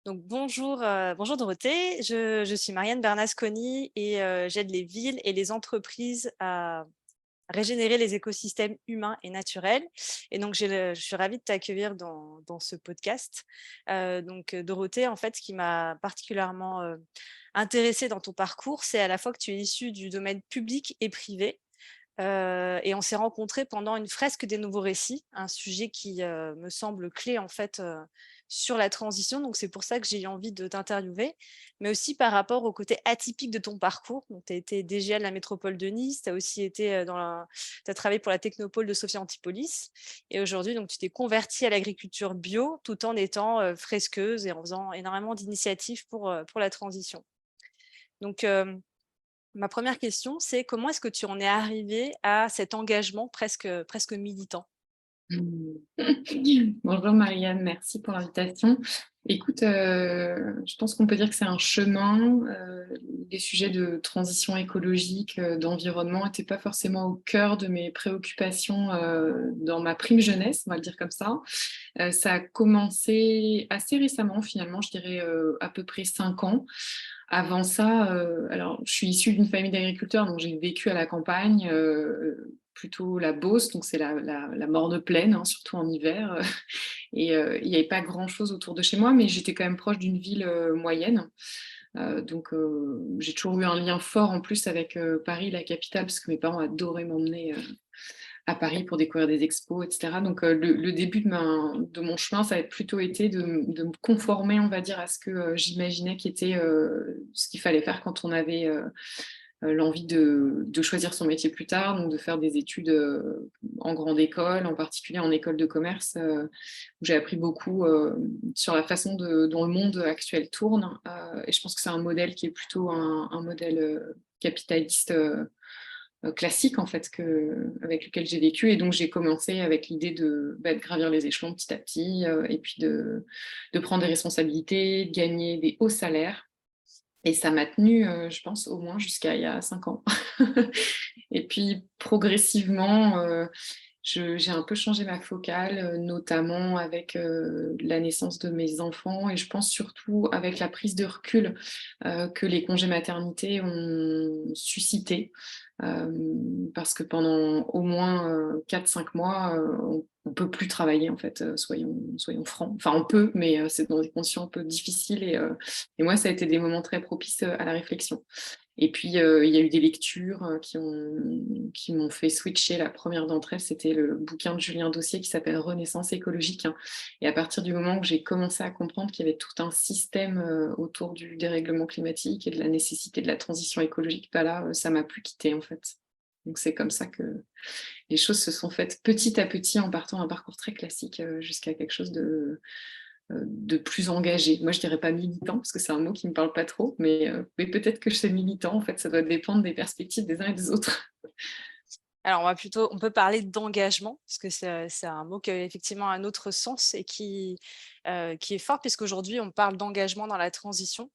Donc bonjour Dorothée, je suis Marianne Bernasconi et j'aide les villes et les entreprises à régénérer les écosystèmes humains et naturels. Et donc je suis ravie de t'accueillir dans ce podcast. Dorothée, en fait, ce qui m'a particulièrement intéressée dans ton parcours, c'est à la fois que tu es issue du domaine public et privé. Et on s'est rencontrés pendant une fresque des nouveaux récits, un sujet qui me semble clé en fait sur la transition. Donc c'est pour ça que j'ai eu envie de t'interviewer, mais aussi par rapport au côté atypique de ton parcours. Donc tu as été DGA de la métropole de Nice, tu as aussi été tu as travaillé pour la technopole de Sophia Antipolis, et aujourd'hui donc tu t'es convertie à l'agriculture bio tout en étant fresqueuse et en faisant énormément d'initiatives pour la transition. Donc ma première question, c'est comment est-ce que tu en es arrivée à cet engagement presque militant? Bonjour Marianne, merci pour l'invitation. Écoute, je pense qu'on peut dire que c'est un chemin. Les sujets de transition écologique, d'environnement n'étaient pas forcément au cœur de mes préoccupations dans ma prime jeunesse, on va le dire comme ça. Ça a commencé assez récemment, finalement, je dirais à peu près 5 ans. Avant ça, alors je suis issue d'une famille d'agriculteurs, donc j'ai vécu à la campagne, plutôt la Beauce, donc c'est la morne plaine, hein, surtout en hiver. Et il n'y avait pas grand-chose autour de chez moi, mais j'étais quand même proche d'une ville moyenne. J'ai toujours eu un lien fort en plus avec Paris, la capitale, parce que mes parents adoraient m'emmener à Paris pour découvrir des expos, etc. Donc le début de mon chemin, ça a plutôt été de me conformer, on va dire, à ce que j'imaginais qui était ce qu'il fallait faire quand on avait l'envie de choisir son métier plus tard, donc de faire des études en grande école, en particulier en école de commerce, où j'ai appris beaucoup sur la façon dont le monde actuel tourne. Et je pense que c'est un modèle qui est plutôt un modèle capitaliste classique en fait avec lequel j'ai vécu, et donc j'ai commencé avec l'idée de gravir les échelons petit à petit, et puis de prendre des responsabilités, de gagner des hauts salaires, et ça m'a tenu je pense au moins jusqu'à il y a 5 ans. Et puis progressivement j'ai un peu changé ma focale, notamment avec la naissance de mes enfants, et je pense surtout avec la prise de recul que les congés maternité ont suscité. Parce que pendant au moins 4-5 mois, on peut plus travailler en fait, soyons francs. Enfin on peut, mais c'est dans des conditions un peu difficiles, et moi ça a été des moments très propices à la réflexion. Et puis, il y a eu des lectures qui m'ont fait switcher. La première d'entre elles, c'était le bouquin de Julien Dossier qui s'appelle «Renaissance écologique», hein. Et à partir du moment où j'ai commencé à comprendre qu'il y avait tout un système autour du dérèglement climatique et de la nécessité de la transition écologique, bah là, ça m'a plus quittée en fait. Donc c'est comme ça que les choses se sont faites petit à petit, en partant d'un parcours très classique jusqu'à quelque chose de plus engagé. Moi, je dirais pas militant, parce que c'est un mot qui me parle pas trop, mais peut-être que je suis militant, en fait, ça doit dépendre des perspectives des uns et des autres. Alors on peut parler d'engagement, parce que c'est un mot qui a effectivement un autre sens et qui est fort, puisqu'aujourd'hui on parle d'engagement dans la transition.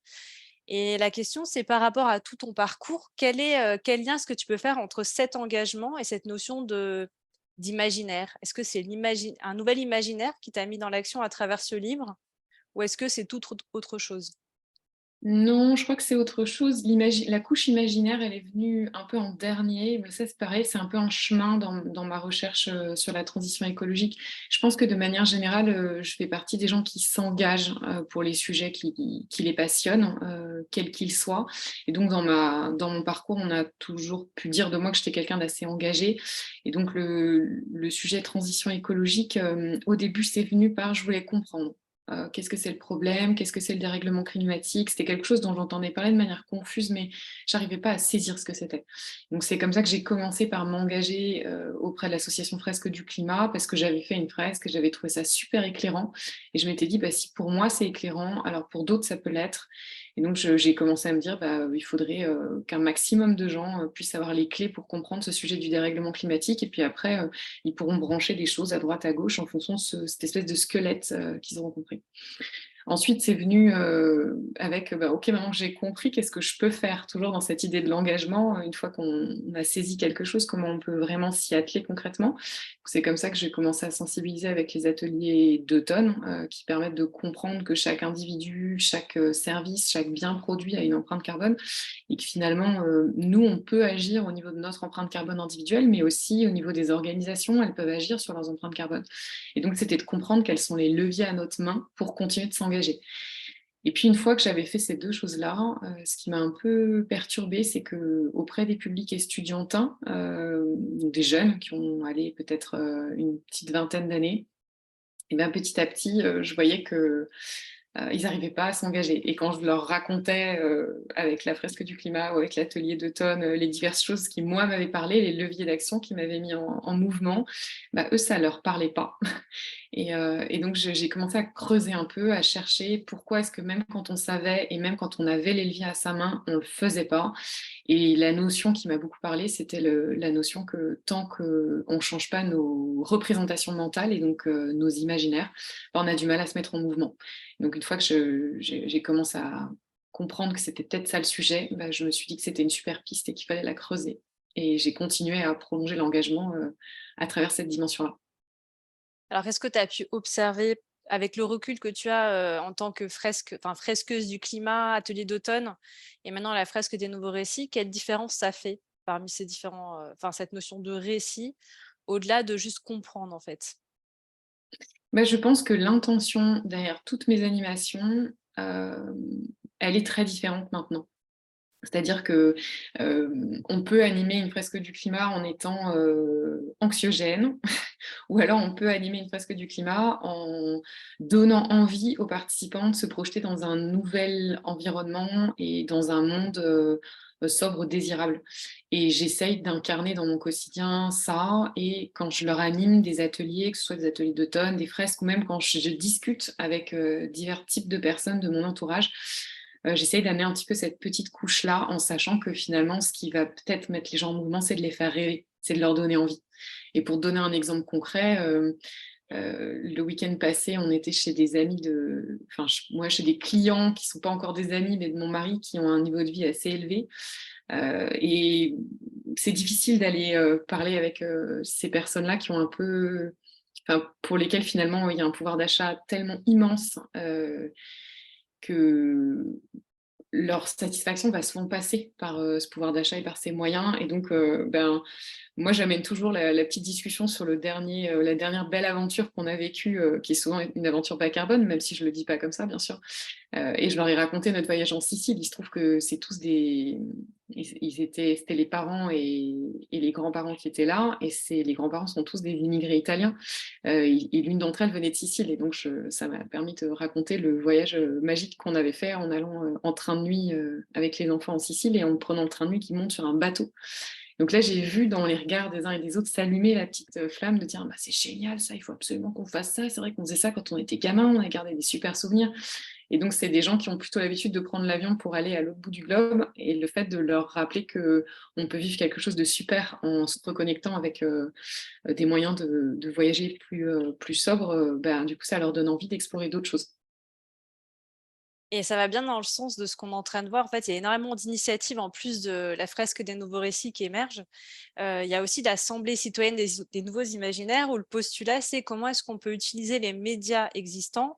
Et la question, c'est par rapport à tout ton parcours, quel lien est-ce que tu peux faire entre cet engagement et cette notion d'imaginaire? Est-ce que c'est un nouvel imaginaire qui t'a mis dans l'action à travers ce livre, ou est-ce que c'est tout autre chose? Non, je crois que c'est autre chose. La couche imaginaire, elle est venue un peu en dernier, mais ça, c'est pareil, c'est un peu un chemin dans ma recherche sur la transition écologique. Je pense que de manière générale, je fais partie des gens qui s'engagent pour les sujets qui les passionnent, quels qu'ils soient. Et donc, dans mon parcours, on a toujours pu dire de moi que j'étais quelqu'un d'assez engagé. Et donc, le sujet transition écologique, au début, c'est venu par je voulais comprendre. Qu'est-ce que c'est le problème? Qu'est-ce que c'est le dérèglement climatique? C'était quelque chose dont j'entendais parler de manière confuse, mais j'arrivais pas à saisir ce que c'était. Donc c'est comme ça que j'ai commencé par m'engager auprès de l'association Fresque du Climat, parce que j'avais fait une fresque et j'avais trouvé ça super éclairant. Et je m'étais dit, bah, si pour moi c'est éclairant, alors pour d'autres ça peut l'être. Et donc j'ai commencé à me dire, bah, il faudrait qu'un maximum de gens puissent avoir les clés pour comprendre ce sujet du dérèglement climatique. Et puis après, ils pourront brancher des choses à droite, à gauche en fonction de cette espèce de squelette qu'ils auront compris. Ensuite, c'est venu avec, OK, maintenant que j'ai compris, qu'est-ce que je peux faire? Toujours dans cette idée de l'engagement, une fois qu'on a saisi quelque chose, comment on peut vraiment s'y atteler concrètement? C'est comme ça que j'ai commencé à sensibiliser avec les ateliers d'automne, qui permettent de comprendre que chaque individu, chaque service, chaque bien produit a une empreinte carbone et que finalement, nous, on peut agir au niveau de notre empreinte carbone individuelle, mais aussi au niveau des organisations, elles peuvent agir sur leurs empreintes carbone. Et donc, c'était de comprendre quels sont les leviers à notre main pour continuer de s'engager. Et puis, une fois que j'avais fait ces deux choses-là, ce qui m'a un peu perturbée, c'est qu'auprès des publics estudiantins, des jeunes qui ont allé peut-être une petite vingtaine d'années, et bien petit à petit, je voyais que ils n'arrivaient pas à s'engager. Et quand je leur racontais, avec la fresque du climat ou avec l'atelier d'automne, les diverses choses qui, moi, m'avaient parlé, les leviers d'action qui m'avaient mis en mouvement, bah, eux, ça leur parlait pas. Et donc j'ai commencé à creuser un peu, à chercher pourquoi est-ce que même quand on savait et même quand on avait les leviers à sa main, on le faisait pas. Et la notion qui m'a beaucoup parlé, c'était la notion que tant qu'on ne change pas nos représentations mentales et donc nos imaginaires, bah, on a du mal à se mettre en mouvement. Donc une fois que j'ai commencé à comprendre que c'était peut-être ça le sujet, bah, je me suis dit que c'était une super piste et qu'il fallait la creuser. Et j'ai continué à prolonger l'engagement à travers cette dimension-là. Alors, est-ce que tu as pu observer, avec le recul que tu as, en tant que fresqueuse du climat, atelier d'automne et maintenant la fresque des nouveaux récits, quelle différence ça fait parmi ces différents, cette notion de récit, au-delà de juste comprendre, en fait? Bah, je pense que l'intention derrière toutes mes animations, elle est très différente maintenant. C'est-à-dire que, on peut animer une fresque du climat en étant, anxiogène ou alors on peut animer une fresque du climat en donnant envie aux participants de se projeter dans un nouvel environnement et dans un monde, sobre, désirable. Et j'essaye d'incarner dans mon quotidien ça et quand je leur anime des ateliers, que ce soit des ateliers d'automne, des fresques ou même quand je discute avec, divers types de personnes de mon entourage, j'essaye d'amener un petit peu cette petite couche-là en sachant que finalement ce qui va peut-être mettre les gens en mouvement, c'est de les faire rêver, c'est de leur donner envie. Et pour donner un exemple concret, le week-end passé, on était chez des amis moi, chez des clients qui ne sont pas encore des amis, mais de mon mari, qui ont un niveau de vie assez élevé. Et c'est difficile d'aller parler avec ces personnes-là qui ont pour lesquelles finalement il y a un pouvoir d'achat tellement immense que leur satisfaction va souvent passer par ce pouvoir d'achat et par ces moyens. Et donc, moi, j'amène toujours la petite discussion sur la dernière belle aventure qu'on a vécue, qui est souvent une aventure bas carbone, même si je ne le dis pas comme ça, bien sûr. Et je leur ai raconté notre voyage en Sicile. Il se trouve que c'est tous c'était les parents et les grands-parents qui étaient là. Et les grands-parents sont tous des immigrés italiens. Et l'une d'entre elles venait de Sicile. Et donc, ça m'a permis de raconter le voyage magique qu'on avait fait en allant en train de nuit avec les enfants en Sicile et en prenant le train de nuit qui monte sur un bateau. Donc là, j'ai vu dans les regards des uns et des autres s'allumer la petite flamme de dire bah, c'est génial ça, il faut absolument qu'on fasse ça. C'est vrai qu'on faisait ça quand on était gamin, on a gardé des super souvenirs. Et donc, c'est des gens qui ont plutôt l'habitude de prendre l'avion pour aller à l'autre bout du globe. Et le fait de leur rappeler qu'on peut vivre quelque chose de super en se reconnectant avec des moyens de voyager plus sobres, du coup, ça leur donne envie d'explorer d'autres choses. Et ça va bien dans le sens de ce qu'on est en train de voir. En fait, il y a énormément d'initiatives en plus de la fresque des nouveaux récits qui émergent. Il y a aussi l'Assemblée citoyenne des nouveaux imaginaires où le postulat, c'est comment est-ce qu'on peut utiliser les médias existants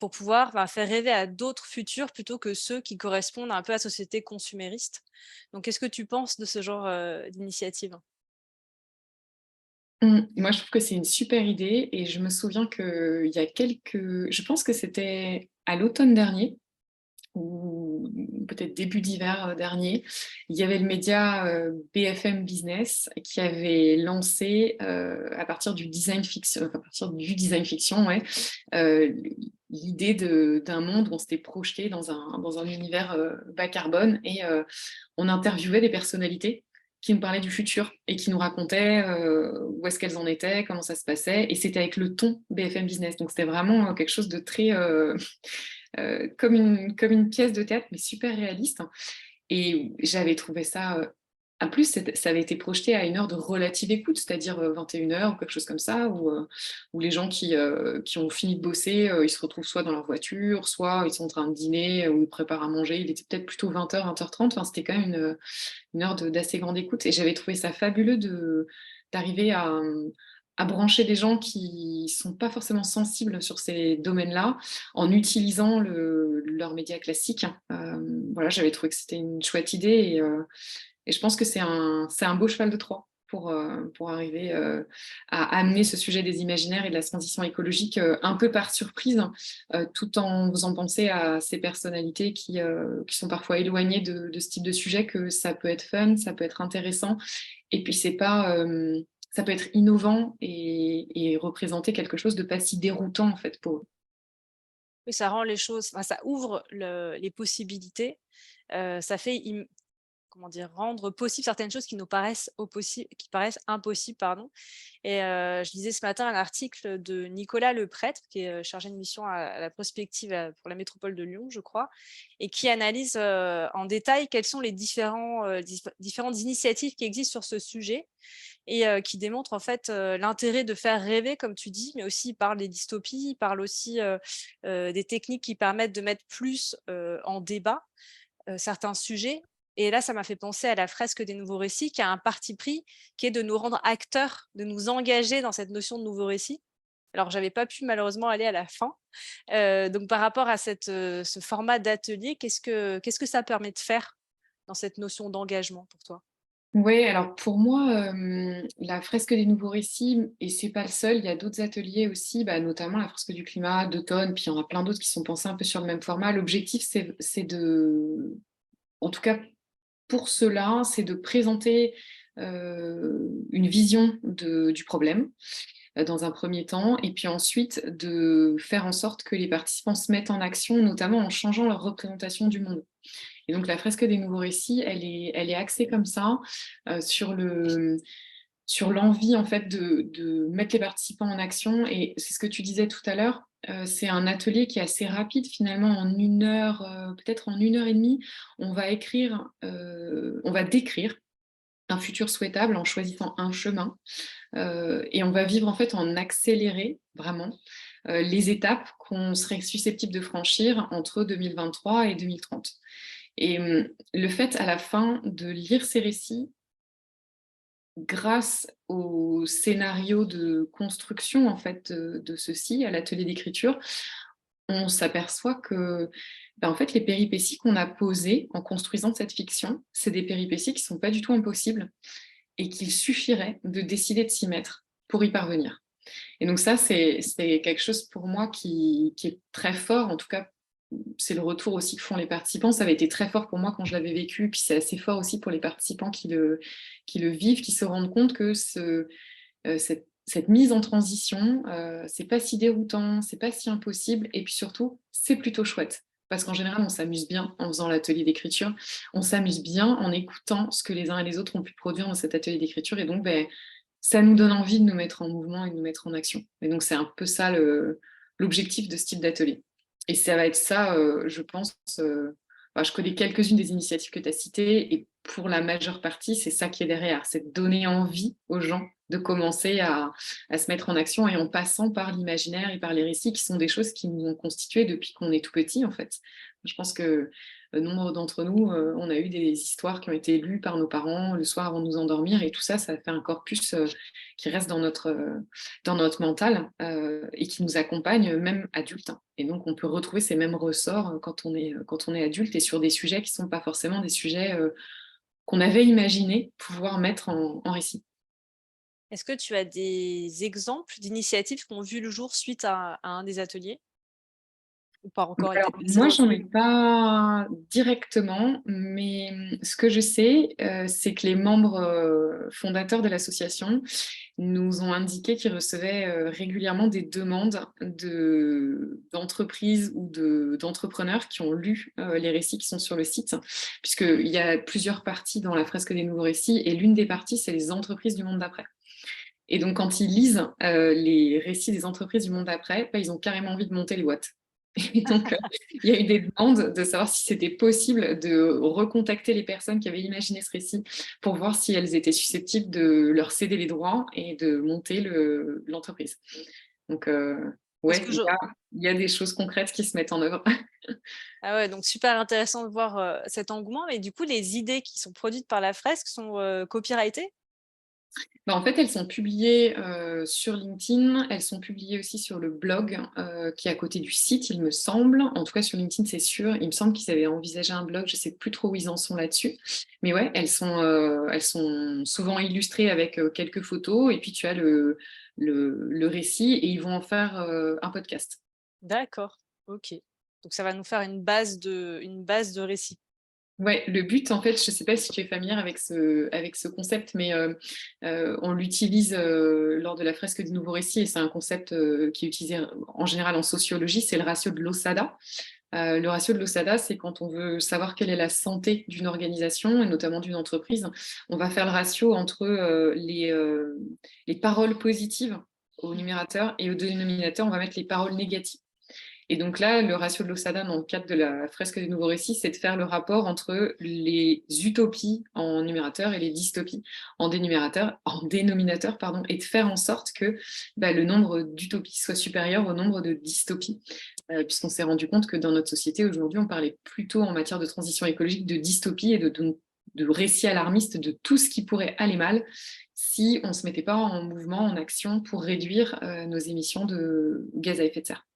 pour pouvoir faire rêver à d'autres futurs plutôt que ceux qui correspondent un peu à la société consumériste. Donc, qu'est-ce que tu penses de ce genre d'initiative? Moi, je trouve que c'est une super idée et je me souviens qu'il y a je pense que c'était à l'automne dernier, ou peut-être début d'hiver dernier, il y avait le média BFM Business qui avait lancé à partir du design fiction, enfin, à partir du design fiction, ouais, euh, l'idée d'un monde où on s'était projeté dans un univers bas carbone et on interviewait des personnalités qui nous parlaient du futur et qui nous racontaient où est-ce qu'elles en étaient, comment ça se passait, et c'était avec le ton BFM Business. Donc c'était vraiment quelque chose de très comme une pièce de théâtre, mais super réaliste. Et j'avais trouvé ça en plus, ça avait été projeté à une heure de relative écoute, c'est-à-dire 21h ou quelque chose comme ça, où les gens qui ont fini de bosser, ils se retrouvent soit dans leur voiture, soit ils sont en train de dîner ou ils préparent à manger. Il était peut-être plutôt 20h, 20h30. Enfin, c'était quand même une heure d'assez grande écoute. Et j'avais trouvé ça fabuleux d'arriver à brancher des gens qui sont pas forcément sensibles sur ces domaines-là en utilisant leurs médias classiques. Voilà, j'avais trouvé que c'était une chouette idée et je pense que c'est un beau cheval de Troie pour arriver à amener ce sujet des imaginaires et de la transition écologique un peu par surprise, tout en faisant penser à ces personnalités qui sont parfois éloignées de ce type de sujet, que ça peut être fun, ça peut être intéressant, et puis c'est pas... ça peut être innovant et représenter quelque chose de pas si déroutant en fait pour eux. Oui, ça rend les choses, enfin, ça ouvre les possibilités, ça fait comment dire? Rendre possible certaines choses qui nous paraissent qui paraissent impossibles, pardon. Et je lisais ce matin un article de Nicolas Leprêtre, qui est, chargé de mission à la prospective, pour la métropole de Lyon, je crois, et qui analyse, en détail quelles sont les différentes initiatives qui existent sur ce sujet et qui démontrent en fait, l'intérêt de faire rêver comme tu dis, mais aussi il parle des dystopies, il parle aussi, des techniques qui permettent de mettre plus, en débat, certains sujets. Et là, ça m'a fait penser à la fresque des nouveaux récits qui a un parti pris qui est de nous rendre acteurs, de nous engager dans cette notion de nouveau récit. Alors, j'avais pas pu malheureusement aller à la fin. Donc par rapport à ce format d'atelier, qu'est-ce que ça permet de faire dans cette notion d'engagement pour toi? Oui, alors pour moi, la fresque des nouveaux récits, et c'est pas le seul, il y a d'autres ateliers aussi, bah, notamment la fresque du climat d'automne, puis il y en a plein d'autres qui sont pensés un peu sur le même format. L'objectif, c'est de, en tout cas pour cela, c'est de présenter une vision du problème dans un premier temps, et puis ensuite de faire en sorte que les participants se mettent en action, notamment en changeant leur représentation du monde. Et donc la fresque des nouveaux récits, elle est axée comme ça, sur l'envie en fait de mettre les participants en action. Et c'est ce que tu disais tout à l'heure, c'est un atelier qui est assez rapide finalement, en une heure, peut-être en une heure et demie, on va décrire un futur souhaitable en choisissant un chemin, et on va vivre en fait en accéléré vraiment les étapes qu'on serait susceptible de franchir entre 2023 et 2030. Et le fait à la fin de lire ces récits, grâce au scénario de construction en fait de ceux-ci, à l'atelier d'écriture, on s'aperçoit que en fait, les péripéties qu'on a posées en construisant cette fiction, c'est des péripéties qui ne sont pas du tout impossibles et qu'il suffirait de décider de s'y mettre pour y parvenir. Et donc ça, c'est quelque chose pour moi qui est très fort, en tout cas c'est le retour aussi que font les participants. Ça avait été très fort pour moi quand je l'avais vécu, puis c'est assez fort aussi pour les participants qui le vivent, qui se rendent compte que cette mise en transition, c'est pas si déroutant, c'est pas si impossible, et puis surtout, c'est plutôt chouette. Parce qu'en général, on s'amuse bien en faisant l'atelier d'écriture, on s'amuse bien en écoutant ce que les uns et les autres ont pu produire dans cet atelier d'écriture, et donc ça nous donne envie de nous mettre en mouvement et de nous mettre en action. Et donc c'est un peu ça l'objectif de ce type d'atelier. Et ça va être ça, je pense. Je connais quelques-unes des initiatives que tu as citées, et pour la majeure partie, c'est ça qui est derrière, c'est de donner envie aux gens de commencer à se mettre en action, et en passant par l'imaginaire et par les récits, qui sont des choses qui nous ont constitués depuis qu'on est tout petit, en fait. Je pense que nombre d'entre nous, on a eu des histoires qui ont été lues par nos parents le soir avant de nous endormir, et tout ça, ça fait un corpus qui reste dans notre mental, et qui nous accompagne même adulte. Et donc, on peut retrouver ces mêmes ressorts quand on est adulte, et sur des sujets qui ne sont pas forcément des sujets qu'on avait imaginé pouvoir mettre en récit. Est-ce que tu as des exemples d'initiatives qui ont vu le jour suite à un des ateliers? Ou pas encore, et Alors, peut-être pas moi, zéro. j'en ai pas directement, mais ce que je sais, c'est que les membres fondateurs de l'association nous ont indiqué qu'ils recevaient régulièrement des demandes d'entreprises ou d'entrepreneurs qui ont lu les récits qui sont sur le site, puisqu'il y a plusieurs parties dans la fresque des nouveaux récits, et l'une des parties, c'est les entreprises du monde d'après. Et donc, quand ils lisent les récits des entreprises du monde d'après, ils ont carrément envie de monter les boîtes. Et donc, il y a eu des demandes de savoir si c'était possible de recontacter les personnes qui avaient imaginé ce récit pour voir si elles étaient susceptibles de leur céder les droits et de monter l'entreprise. Donc, Parce ouais, que il y a des choses concrètes qui se mettent en œuvre. ah ouais, donc super intéressant de voir, cet engouement. Mais du coup, les idées qui sont produites par la fresque sont, copyrightées? Bah, en fait, elles sont publiées, sur LinkedIn, elles sont publiées aussi sur le blog, qui est à côté du site, il me semble. En tout cas, sur LinkedIn, c'est sûr. Il me semble qu'ils avaient envisagé un blog, je sais plus trop où ils en sont là-dessus. Mais ouais, elles sont souvent illustrées avec, quelques photos et puis tu as le récit et ils vont en faire, un podcast. D'accord, OK. Donc ça va nous faire une base de récits. Ouais, le but, en fait, je ne sais pas si tu es familière avec ce concept, mais on l'utilise lors de la fresque du nouveau récit et c'est un concept qui est utilisé en général en sociologie, c'est le ratio de Losada. Le ratio de Losada, c'est quand on veut savoir quelle est la santé d'une organisation et notamment d'une entreprise, on va faire le ratio entre les paroles positives au numérateur et au dénominateur, on va mettre les paroles négatives. Et donc là, le ratio de Losada dans le cadre de la fresque du nouveau récit, c'est de faire le rapport entre les utopies en numérateur et les dystopies en dénominateur, pardon, et de faire en sorte que le nombre d'utopies soit supérieur au nombre de dystopies. Puisqu'on s'est rendu compte que dans notre société aujourd'hui, on parlait plutôt en matière de transition écologique de dystopie et de récits alarmistes de tout ce qui pourrait aller mal si on ne se mettait pas en mouvement, en action pour réduire nos émissions de gaz à effet de serre.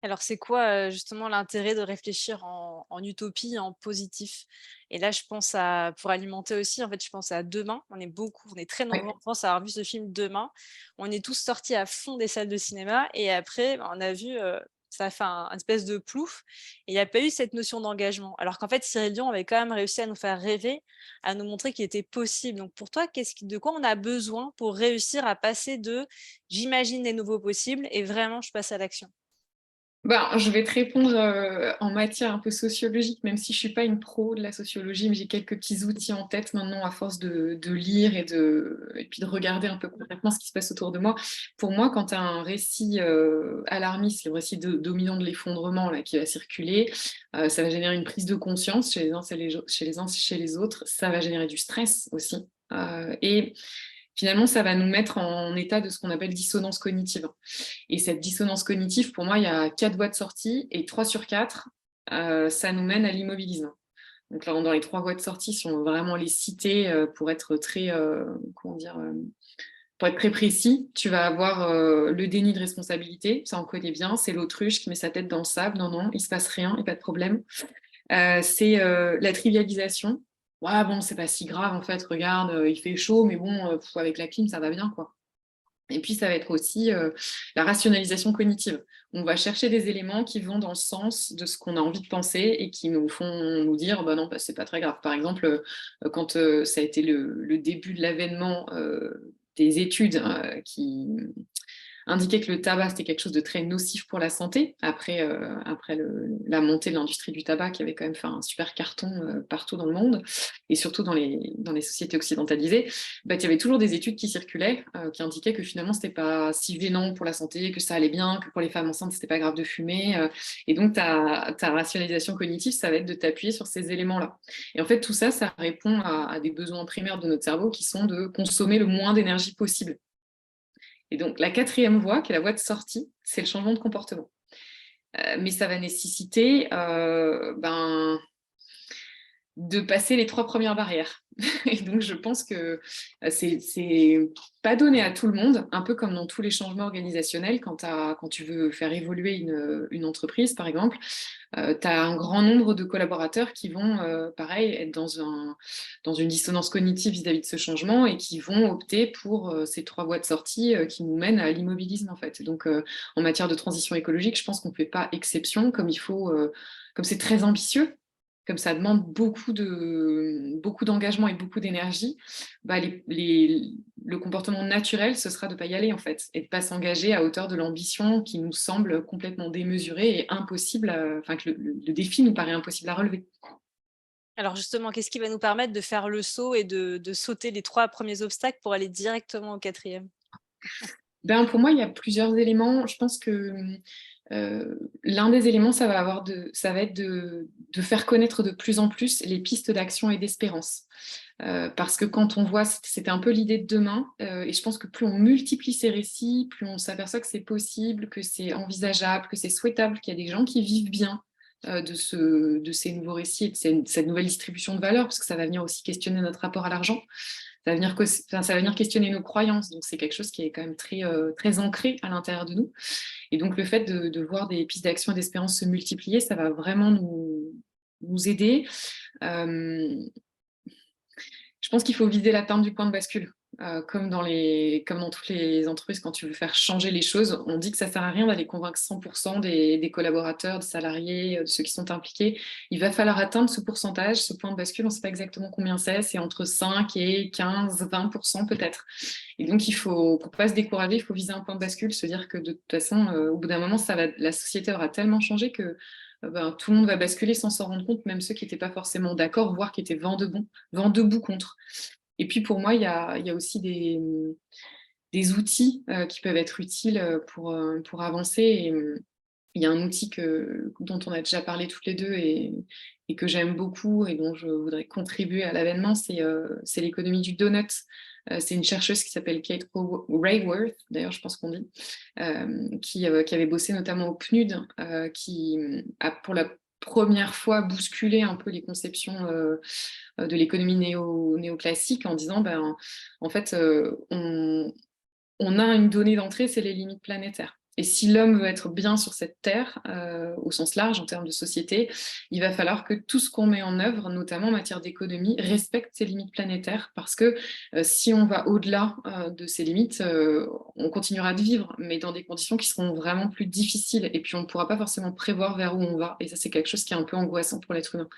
Alors c'est quoi, justement l'intérêt de réfléchir en utopie, en positif? Et là, je pense à pour alimenter aussi, en fait, je pense à Demain. On est très nombreux en Ouais. France à avoir vu ce film Demain. On est tous sortis à fond des salles de cinéma et après, on a vu, ça a fait un espèce de plouf et il y a pas eu cette notion d'engagement. Alors qu'en fait, Cyril Dion avait quand même réussi à nous faire rêver, à nous montrer qu'il était possible. Donc pour toi, de quoi on a besoin pour réussir à passer de: «J'imagine des nouveaux possibles» et vraiment je passe à l'action? Ben, je vais te répondre en matière un peu sociologique, même si je suis pas une pro de la sociologie, mais j'ai quelques petits outils en tête maintenant à force de lire et puis de regarder un peu concrètement ce qui se passe autour de moi. Pour moi, quand tu as un récit alarmiste, le récit dominant de l'effondrement là, qui va circuler, ça va générer une prise de conscience chez les uns, chez les autres. Ça va générer du stress aussi. Et finalement, ça va nous mettre en état de ce qu'on appelle dissonance cognitive. Et cette dissonance cognitive, pour moi, il y a 4 voies de sortie et 3 sur 4, ça nous mène à l'immobilisme. Donc là, dans les 3 voies de sortie, si on veut vraiment les citer pour être très, comment dire, pour être très précis, tu vas avoir le déni de responsabilité, ça on connaît bien, c'est l'autruche qui met sa tête dans le sable, non, non, il se passe rien, il n'y a pas de problème. C'est la trivialisation. Ouais, bon, c'est pas si grave en fait, regarde, il fait chaud, mais bon, avec la clim, ça va bien, quoi. Et puis, ça va être aussi la rationalisation cognitive. On va chercher des éléments qui vont dans le sens de ce qu'on a envie de penser et qui nous font nous dire, bah non, bah, c'est pas très grave. Par exemple, quand ça a été le début de l'avènement des études qui indiquait que le tabac, c'était quelque chose de très nocif pour la santé, après la montée de l'industrie du tabac qui avait quand même fait un super carton partout dans le monde, et surtout dans les sociétés occidentalisées, il y avait toujours des études qui circulaient, qui indiquaient que finalement, c'était pas si gênant pour la santé, que ça allait bien, que pour les femmes enceintes, c'était pas grave de fumer. Et donc, ta rationalisation cognitive, ça va être de t'appuyer sur ces éléments-là. Et en fait, tout ça, ça répond à des besoins primaires de notre cerveau qui sont de consommer le moins d'énergie possible. Et donc, la quatrième voie, qui est la voie de sortie, c'est le changement de comportement. Mais ça va nécessiter de passer les 3 premières barrières. Et donc, je pense que c'est pas donné à tout le monde, un peu comme dans tous les changements organisationnels, quand tu veux faire évoluer une entreprise, par exemple, tu as un grand nombre de collaborateurs qui vont, pareil, être dans une dissonance cognitive vis-à-vis de ce changement et qui vont opter pour ces 3 voies de sortie qui nous mènent à l'immobilisme, en fait. Donc, en matière de transition écologique, je pense qu'on ne fait pas exception, comme c'est très ambitieux, comme ça demande beaucoup d'engagement et beaucoup d'énergie, le comportement naturel, ce sera de ne pas y aller, en fait, et de ne pas s'engager à hauteur de l'ambition qui nous semble complètement démesurée et impossible, enfin que le défi nous paraît impossible à relever. Alors justement, qu'est-ce qui va nous permettre de faire le saut et de sauter les 3 premiers obstacles pour aller directement au quatrième? Ben, pour moi, il y a plusieurs éléments. Je pense que L'un des éléments, ça va être de faire connaître de plus en plus les pistes d'action et d'espérance. Parce que quand on voit, c'était un peu l'idée de demain, et je pense que plus on multiplie ces récits, plus on s'aperçoit que c'est possible, que c'est envisageable, que c'est souhaitable, qu'il y a des gens qui vivent bien de ces nouveaux récits et de cette nouvelle distribution de valeur, parce que ça va venir aussi questionner notre rapport à l'argent. Ça va venir questionner nos croyances, donc c'est quelque chose qui est quand même très ancré à l'intérieur de nous. Et donc le fait de voir des pistes d'action et d'espérance se multiplier, ça va vraiment nous aider. Euh, je pense qu'il faut viser l'atteinte du point de bascule. Comme dans toutes les entreprises, quand tu veux faire changer les choses, on dit que ça ne sert à rien d'aller convaincre 100% des collaborateurs, des salariés, de ceux qui sont impliqués. Il va falloir atteindre ce pourcentage, ce point de bascule, on ne sait pas exactement combien c'est entre 5 et 15, 20% peut-être. Et donc, pour ne pas se décourager, il faut viser un point de bascule, se dire que de toute façon, au bout d'un moment, la société aura tellement changé que tout le monde va basculer sans s'en rendre compte, même ceux qui n'étaient pas forcément d'accord, voire qui étaient vent debout contre. Et puis pour moi, il y a aussi des outils qui peuvent être utiles pour avancer. Et il y a un outil dont on a déjà parlé toutes les deux et que j'aime beaucoup et dont je voudrais contribuer à l'avènement, c'est l'économie du donut. C'est une chercheuse qui s'appelle Kate Raworth, d'ailleurs je pense qu'on dit, qui avait bossé notamment au PNUD, qui a pour la première fois bousculé un peu les conceptions de l'économie néoclassique en disant, en fait, on a une donnée d'entrée, c'est les limites planétaires. Et si l'homme veut être bien sur cette terre, au sens large, en termes de société, il va falloir que tout ce qu'on met en œuvre, notamment en matière d'économie, respecte ces limites planétaires, parce que si on va au-delà de ces limites, on continuera de vivre, mais dans des conditions qui seront vraiment plus difficiles, et puis on ne pourra pas forcément prévoir vers où on va, et ça c'est quelque chose qui est un peu angoissant pour l'être humain.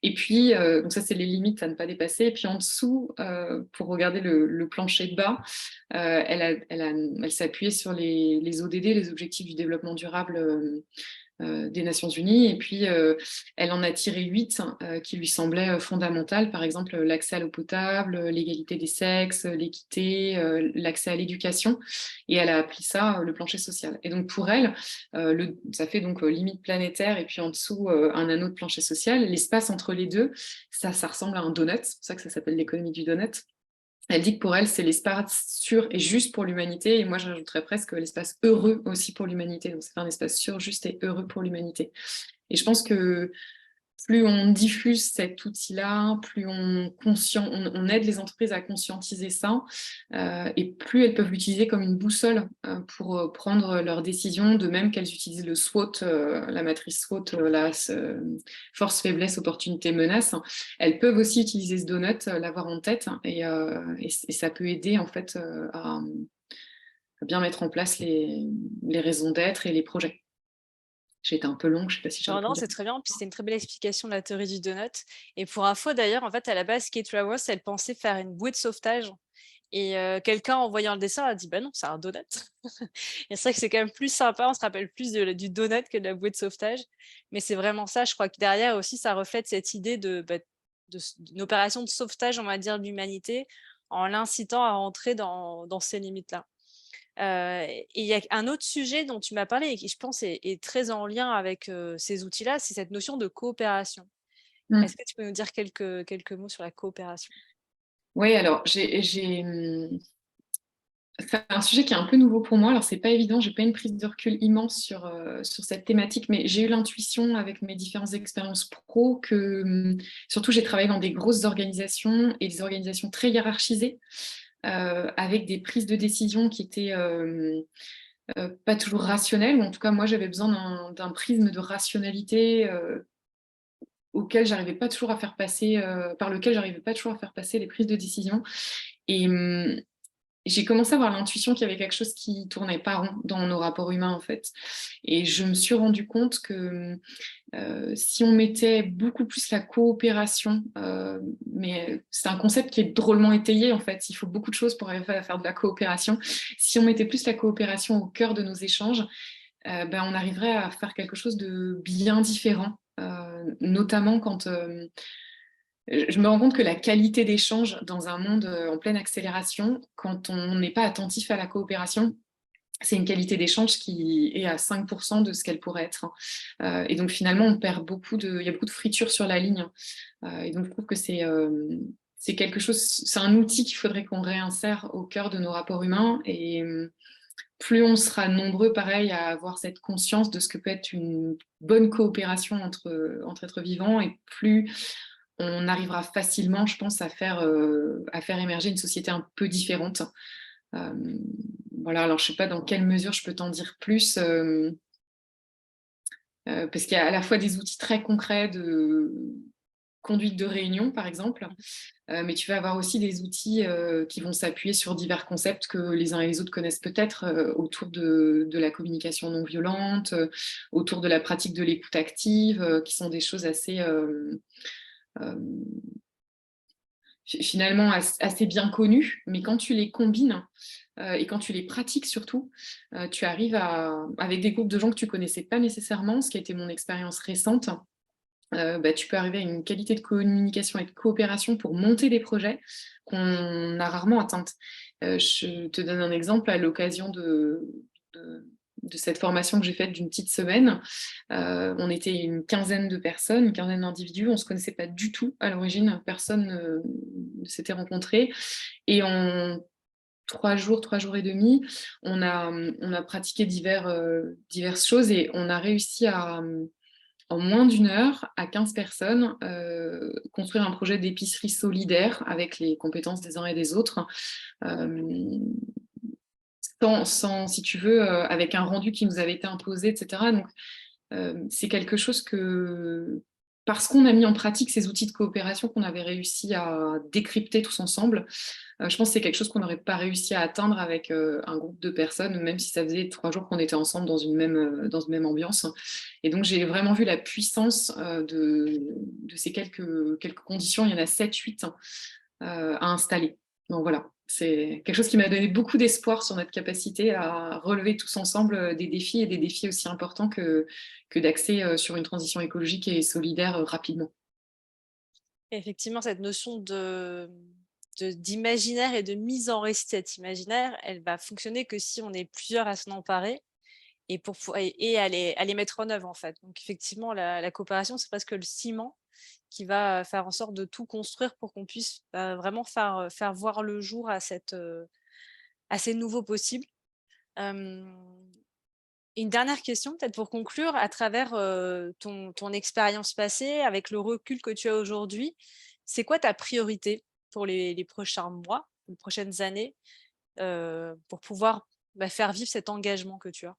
Et puis, donc ça, c'est les limites à ne pas dépasser. Et puis en dessous, pour regarder le plancher bas, elle s'est appuyée sur les ODD, les objectifs du développement durable des Nations Unies. Et puis, elle en a tiré 8 qui lui semblaient fondamentales. Par exemple, l'accès à l'eau potable, l'égalité des sexes, l'équité, l'accès à l'éducation. Et elle a appelé ça le plancher social. Et donc, pour elle, ça fait donc limite planétaire et puis en dessous, un anneau de plancher social. L'espace entre les deux, ça ressemble à un donut. C'est pour ça que ça s'appelle l'économie du donut. Elle dit que pour elle, c'est l'espace sûr et juste pour l'humanité. Et moi, je rajouterais presque l'espace heureux aussi pour l'humanité. Donc, c'est un espace sûr, juste et heureux pour l'humanité. Et je pense que plus on diffuse cet outil-là, plus on aide les entreprises à conscientiser ça, et plus elles peuvent l'utiliser comme une boussole pour prendre leurs décisions, de même qu'elles utilisent le SWOT, la matrice SWOT, force, faiblesse, opportunité, menace. Elles peuvent aussi utiliser ce donut, l'avoir en tête, et ça peut aider en fait à bien mettre en place les raisons d'être et les projets. J'ai été un peu longue, je ne sais pas si j'ai Non, répondu. c'est très bien. Puis c'était une très belle explication de la théorie du donut. Et pour info, d'ailleurs, en fait, à la base, Kate Raworth, elle pensait faire une bouée de sauvetage. Et quelqu'un, en voyant le dessin, a dit bah non, c'est un donut. Et c'est vrai que c'est quand même plus sympa. On se rappelle plus du donut que de la bouée de sauvetage. Mais c'est vraiment ça. Je crois que derrière aussi, ça reflète cette idée d'une opération de sauvetage, on va dire, de l'humanité, en l'incitant à rentrer dans ces limites-là. Et il y a un autre sujet dont tu m'as parlé et qui, je pense, est très en lien avec ces outils-là, c'est cette notion de coopération. Est-ce que tu peux nous dire quelques mots sur la coopération? Oui, alors c'est un sujet qui est un peu nouveau pour moi. Alors c'est pas évident, j'ai pas une prise de recul immense sur cette thématique, mais j'ai eu l'intuition avec mes différentes expériences pro que surtout j'ai travaillé dans des grosses organisations et des organisations très hiérarchisées, avec des prises de décision qui étaient pas toujours rationnelles, ou en tout cas moi j'avais besoin d'un prisme de rationalité auquel j'arrivais pas toujours à faire passer, par lequel j'arrivais pas toujours à faire passer les prises de décision. Et j'ai commencé à avoir l'intuition qu'il y avait quelque chose qui tournait pas rond dans nos rapports humains, en fait. Et je me suis rendu compte que si on mettait beaucoup plus la coopération, mais c'est un concept qui est drôlement étayé, en fait. Il faut beaucoup de choses pour arriver à faire de la coopération. Si on mettait plus la coopération au cœur de nos échanges, on arriverait à faire quelque chose de bien différent, notamment quand je me rends compte que la qualité d'échange dans un monde en pleine accélération, quand on n'est pas attentif à la coopération, c'est une qualité d'échange qui est à 5% de ce qu'elle pourrait être. Et donc finalement, on perd il y a beaucoup de friture sur la ligne. Et donc je trouve que c'est quelque chose, c'est un outil qu'il faudrait qu'on réinsère au cœur de nos rapports humains. Et plus on sera nombreux, pareil, à avoir cette conscience de ce que peut être une bonne coopération entre êtres vivants, et plus on arrivera facilement, je pense, à faire émerger une société un peu différente. Voilà, alors je sais pas dans quelle mesure je peux t'en dire plus, parce qu'il y a à la fois des outils très concrets de conduite de réunion, par exemple, mais tu vas avoir aussi des outils qui vont s'appuyer sur divers concepts que les uns et les autres connaissent peut-être, autour de la communication non violente, autour de la pratique de l'écoute active, qui sont des choses assez finalement assez bien connues, mais quand tu les combines et quand tu les pratiques surtout, tu arrives avec des groupes de gens que tu connaissais pas nécessairement, ce qui a été mon expérience récente. Tu peux arriver à une qualité de communication et de coopération pour monter des projets qu'on a rarement atteintes. Je te donne un exemple à l'occasion de, de cette formation que j'ai faite d'une petite semaine. On était une quinzaine de personnes, une quinzaine d'individus, on ne se connaissait pas du tout à l'origine, personne ne s'était rencontré. Et en 3 jours et demi, on a pratiqué diverses choses, et on a réussi en moins d'une heure, à 15 personnes, construire un projet d'épicerie solidaire avec les compétences des uns et des autres, si tu veux, avec un rendu qui nous avait été imposé, etc. Donc, c'est quelque chose parce qu'on a mis en pratique ces outils de coopération qu'on avait réussi à décrypter tous ensemble, je pense que c'est quelque chose qu'on n'aurait pas réussi à atteindre avec un groupe de personnes, même si ça faisait 3 jours qu'on était ensemble dans une même ambiance. Et donc, j'ai vraiment vu la puissance de ces quelques conditions. Il y en a 7, 8 à installer. Donc voilà, c'est quelque chose qui m'a donné beaucoup d'espoir sur notre capacité à relever tous ensemble des défis, et des défis aussi importants que d'axer sur une transition écologique et solidaire rapidement. Effectivement, cette notion d'imaginaire et de mise en récit de cet imaginaire, elle va fonctionner que si on est plusieurs à s'en emparer et à les mettre en œuvre, en fait. Donc effectivement, la coopération, c'est presque le ciment qui va faire en sorte de tout construire pour qu'on puisse vraiment faire voir le jour à ces nouveaux possibles. Hem, une dernière question, peut-être pour conclure, à travers ton expérience passée, avec le recul que tu as aujourd'hui, c'est quoi ta priorité pour les prochains mois, les prochaines années, pour pouvoir faire vivre cet engagement que tu as?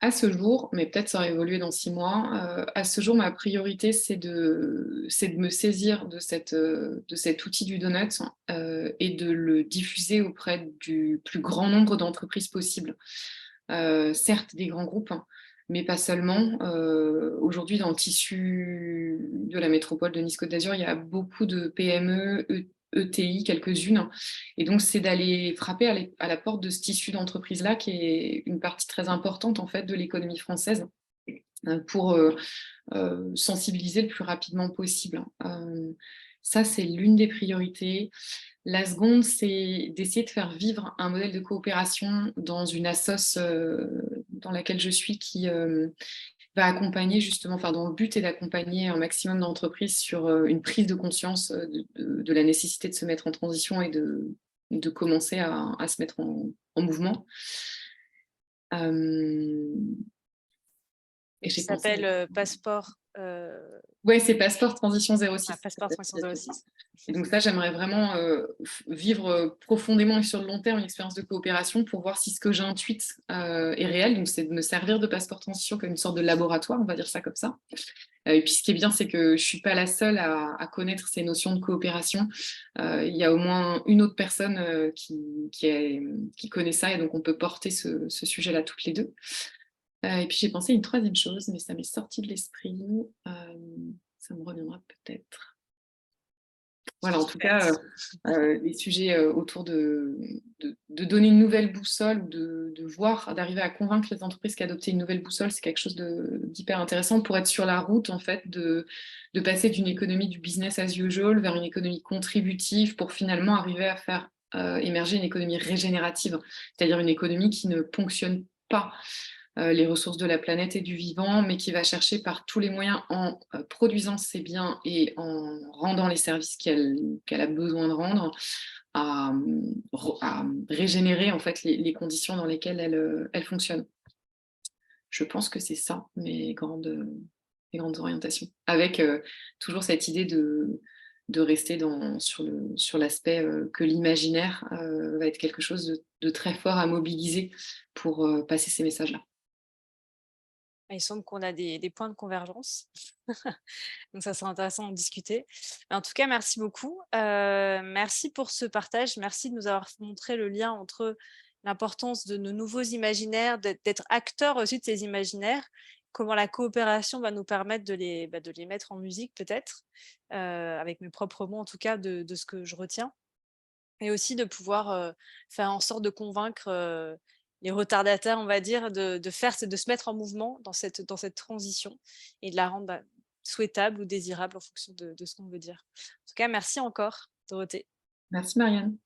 À ce jour, mais peut-être ça aura évolué dans 6 mois, à ce jour, ma priorité, c'est de me saisir de cet outil du donut, et de le diffuser auprès du plus grand nombre d'entreprises possible. Certes, des grands groupes, hein, mais pas seulement. Aujourd'hui, dans le tissu de la métropole de Nice Côte d'Azur, il y a beaucoup de PME, ETI, quelques-unes. Et donc, c'est d'aller frapper à la porte de ce tissu d'entreprise-là, qui est une partie très importante en fait de l'économie française, pour sensibiliser le plus rapidement possible. Ça, c'est l'une des priorités. La seconde, c'est d'essayer de faire vivre un modèle de coopération dans une assoce dans laquelle je suis, qui va accompagner justement, enfin dont le but est d'accompagner un maximum d'entreprises sur une prise de conscience de la nécessité de se mettre en transition et de commencer à se mettre en mouvement. Euh, et Qui j'ai pensé s'appelle, Passeport, Ouais, c'est Passeport Transition 06. Passeport Transition 06. Et donc ça, j'aimerais vraiment vivre profondément et sur le long terme une expérience de coopération pour voir si ce que j'intuite est réel. Donc c'est de me servir de Passeport Transition comme une sorte de laboratoire, on va dire ça comme ça. Et puis ce qui est bien, c'est que je suis pas la seule à connaître ces notions de coopération. Il y a au moins une autre personne qui connaît ça, et donc on peut porter ce sujet-là toutes les deux. Et puis j'ai pensé à une troisième chose, mais ça m'est sorti de l'esprit. Ça me reviendra peut-être. Voilà, en tout cas, les sujets autour de de donner une nouvelle boussole ou d'arriver à convaincre les entreprises qu'adopter une nouvelle boussole, c'est quelque chose d'hyper intéressant pour être sur la route, en fait, de passer d'une économie du business as usual vers une économie contributive pour finalement arriver à faire émerger une économie régénérative, c'est-à-dire une économie qui ne ponctionne pas les ressources de la planète et du vivant, mais qui va chercher par tous les moyens, en produisant ses biens et en rendant les services qu'elle a besoin de rendre, à régénérer en fait les conditions dans lesquelles elle fonctionne. Je pense que c'est ça mes grandes orientations. Avec toujours cette idée de rester sur l'aspect que l'imaginaire va être quelque chose de très fort à mobiliser pour passer ces messages-là. Il semble qu'on a des points de convergence. Donc ça sera intéressant d'en discuter. En tout cas, merci beaucoup. Merci pour ce partage. Merci de nous avoir montré le lien entre l'importance de nos nouveaux imaginaires, d'être acteurs aussi de ces imaginaires, comment la coopération va nous permettre de les mettre en musique peut-être, avec mes propres mots en tout cas de ce que je retiens. Et aussi de pouvoir, faire en sorte de convaincre, les retardataires, on va dire, de se mettre en mouvement dans cette transition et de la rendre, souhaitable ou désirable en fonction de ce qu'on veut dire. En tout cas, merci encore, Dorothée. Merci Marianne.